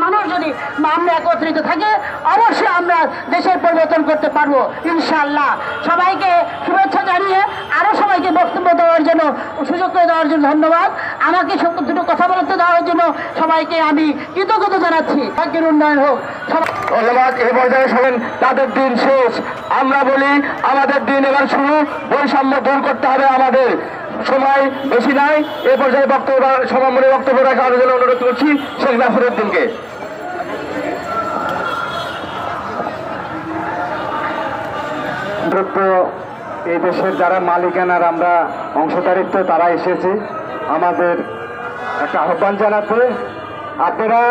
মানুষ যদি আমরা একত্রিত থাকি অবশ্যই আমরা দেশের পরিবর্তন করতে পারবো ইনশাআল্লাহ। সবাইকে শুভেচ্ছা জানিয়ে আরও সবাইকে বক্তব্য দেওয়ার জন্য সুযোগ করে দেওয়ার জন্য ধন্যবাদ। আমাকে দুটো কথা বলতে দেওয়ার জন্য সবাইকে আমি কৃতজ্ঞতা জানাচ্ছি। ভাগ্যের উন্নয়ন হোক। ধন্যবাদ। এই পর্যায়ে শোনেন, তাদের দিন শেষ, আমরা বলি আমাদের দিন এবার শুরু। বৈষম্য দূর করতে হবে আমাদের, সময় বেশি নাই। এ পর্যায়ে বক্তব্য সমাপনী বক্তব্য রাখার জন্য অনুরোধ করছি শেখ নাসিরউদ্দিনকে। এই দেশের যারা মালিকানার আমরা অংশদারিত্ব তারা এসেছে আমাদের একটা আহ্বান জানাতে। আপনারা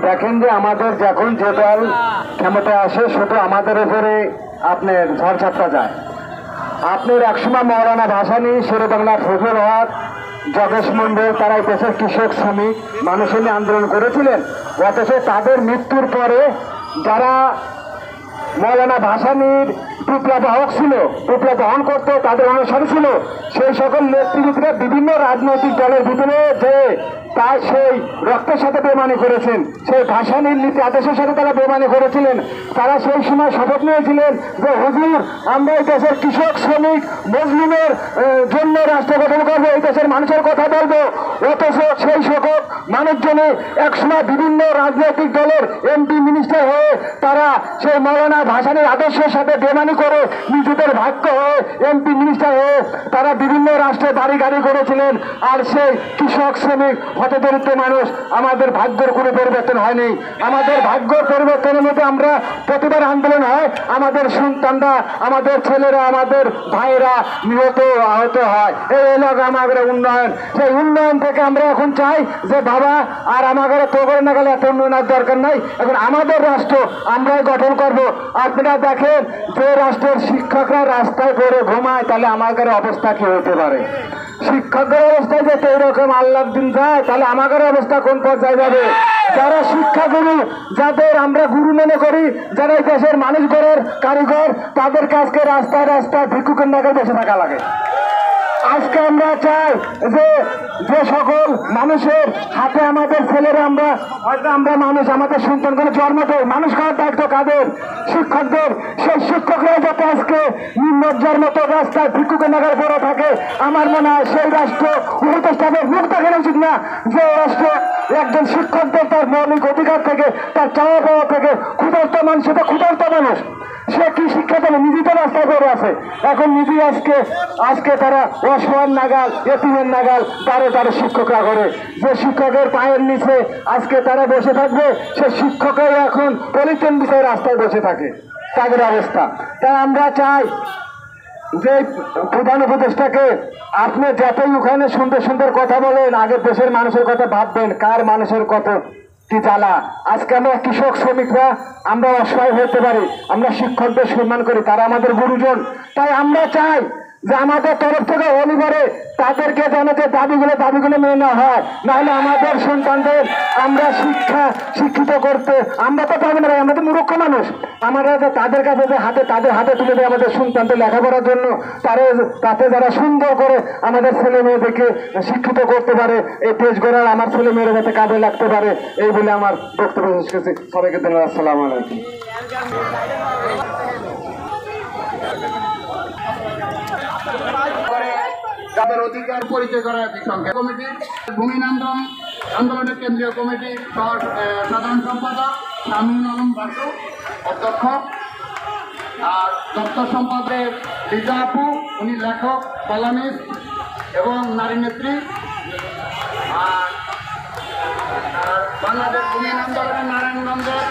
দেখেন যে আমাদের যখন যে দল ক্ষমতায় আসে শুধু আমাদের উপরে আপনার ঝড়ঝাপটা যায়। আপনার একসময় মৌলানা ভাসানী, শেরেবাংলার ফজল হক, জগেশ মন্ডল তারা এই দেশের কৃষক শ্রমিক মানুষের নিয়ে আন্দোলন করেছিলেন। অথচ তাদের মৃত্যুর পরে যারা মৌলানা ভাসানীর বিপ্লবাহক ছিল, বিপ্লব বহন করতো, তাদের অনুসারী ছিল, সেই সকল নেতৃত্বরা বিভিন্ন রাজনৈতিক দলের ভিতরে যে তাই সেই রক্তের সাথে বেমানি করেছেন, সেই ভাসানীর নীতি আদেশের সাথে তারা বেমানি করেছিলেন। তারা সেই সময় শপথ নিয়েছিলেন যে হুজুর আমরা এই দেশের কৃষক শ্রমিক মজলুমের জন্য রাষ্ট্র গঠন করবো, এই দেশের মানুষের কথা বলবো। অথচ সেই সকল মানুষজনে একসময় বিভিন্ন রাজনৈতিক দলের এমপি মিনিস্টার হয়ে তারা সেই মৌলানা ভাসানীর আদর্শের সাথে বেমানি করে নিজেদের ভাগ্য হয়ে এমপি মিনিস্টার হয়ে তারা বিভিন্ন রাষ্ট্রে বাড়ি গাড়ি করেছিলেন। আর সেই কৃষক শ্রমিক হতদরিদ্র মানুষ, আমাদের ভাগ্যের কোনো পরিবর্তন হয়নি। আমাদের ভাগ্য পরিবর্তনের মধ্যে আমরা প্রতিবার আন্দোলন হয়, আমাদের সন্তানরা, আমাদের ছেলেরা, আমাদের ভাইরা নিহত আহত হয়। এই এলাকা আমাদের উন্নয়ন, সেই উন্নয়ন থেকে আমরা এখন চাই যে বাবা আর আমাদের তো করে না গেলে এত উন্নয়নের দরকার নাই, এখন আমাদের রাষ্ট্র আমরাই গঠন করব। আপনারা দেখেন যে রাষ্ট্রের শিক্ষকরা রাস্তায় করে ঘুমায়, তাহলে আমাদের অবস্থা কি হতে পারে? শিক্ষকদের অবস্থায় যাতে এরকম আল্লাহ দিন যায়, তাহলে আমাদের অবস্থা কোন পর্যায়ে যাবে? যারা শিক্ষাগুরু, যাদের আমরা গুরু মনে করি, যারা এই দেশের মানুষ গড়ের কারিগর, তাদের কাছকে রাস্তায় রাস্তায় ভিক্ষুকের নাগাল বসে থাকা লাগে। আজকে আমরা চাই যে যে সকল মানুষের হাতে আমাদের ছেলেরা, আমরা মানুষ, আমাদের সন্তানগুলো জন্ম দেয়, মানুষ করার দায়িত্ব কাদের? শিক্ষকদের। সেই শিক্ষকরা যাতে আজকে নিম্নজ্জার মতো রাস্তায় ভিক্ষুকের নাগাল পড়ে থাকে, আমার মনে হয় সেই রাষ্ট্র উপদেষ্টাদের মুখ দেখানো উচিত না। যে রাষ্ট্র একজন শিক্ষকদের তার মৌলিক অধিকার থেকে, তার চাওয়া পাওয়া থেকে, ক্ষুধার্ত মানুষ, সেটা ক্ষুধার্ত মানুষ, সে কি শিক্ষা দেবে? নিজেই তো রাস্তায় পড়ে আছে। এখন নিজেই আজকে তারা অসহায় নাগাল, এতিমের নাগাল তারে শিক্ষকরা করে। যে শিক্ষকের পায়ের নিচে আজকে তারা বসে থাকবে, সে শিক্ষকের এখন পলিথিন বিষয়ে রাস্তায় বসে থাকে, তাদের অবস্থা। তাই আমরা চাই যে প্রধান উপদেষ্টাকে, আপনি যতই ওখানে সুন্দর সুন্দর কথা বলেন, আগে দেশের মানুষের কথা ভাববেন, কার মানুষের কত কি জ্বালা। আজকে আমরা কৃষক শ্রমিকরা আমরা অসহায় হতে পারি, আমরা শিক্ষকদের সম্মান করি, তারা আমাদের গুরুজন। তাই আমরা চাই যে আমাদের তরফ থেকে অনিবারে তাদেরকে যেন যে দাবিগুলো মেনে নেওয়া হয়, নাহলে আমাদের সন্তানদের আমরা শিক্ষিত করতে আমরা তো পারবো না। আমরা তো মূর্খ মানুষ। আমরা তাদের কাছে যে তাদের হাতে তুলে দেয় আমাদের সন্তানদের লেখাপড়ার জন্য, তাতে যারা সুন্দর করে আমাদের ছেলে মেয়েদেরকে শিক্ষিত করতে পারে, এই দেশ গড়ার আমার ছেলে মেয়েরা যাতে কাজে লাগতে পারে, এই বলে আমার বক্তব্য শেষ করছি। সবাইকে ধন্যবাদ। আসসালামু আলাইকুম। তাদের অধিকার পরিচয় করা সংখ্যা কমিটি, ভূমি আন্দোলনের কেন্দ্রীয় কমিটি সাধারণ সম্পাদক শামীম আলম বাসু, অধ্যক্ষ, আর দপ্তর সম্পাদক লিজা আপু, উনি লেখক, কলামিস্ট এবং নারী নেত্রী, আর বাংলাদেশ ভূমি আন্দোলনের নারায়ণগঞ্জের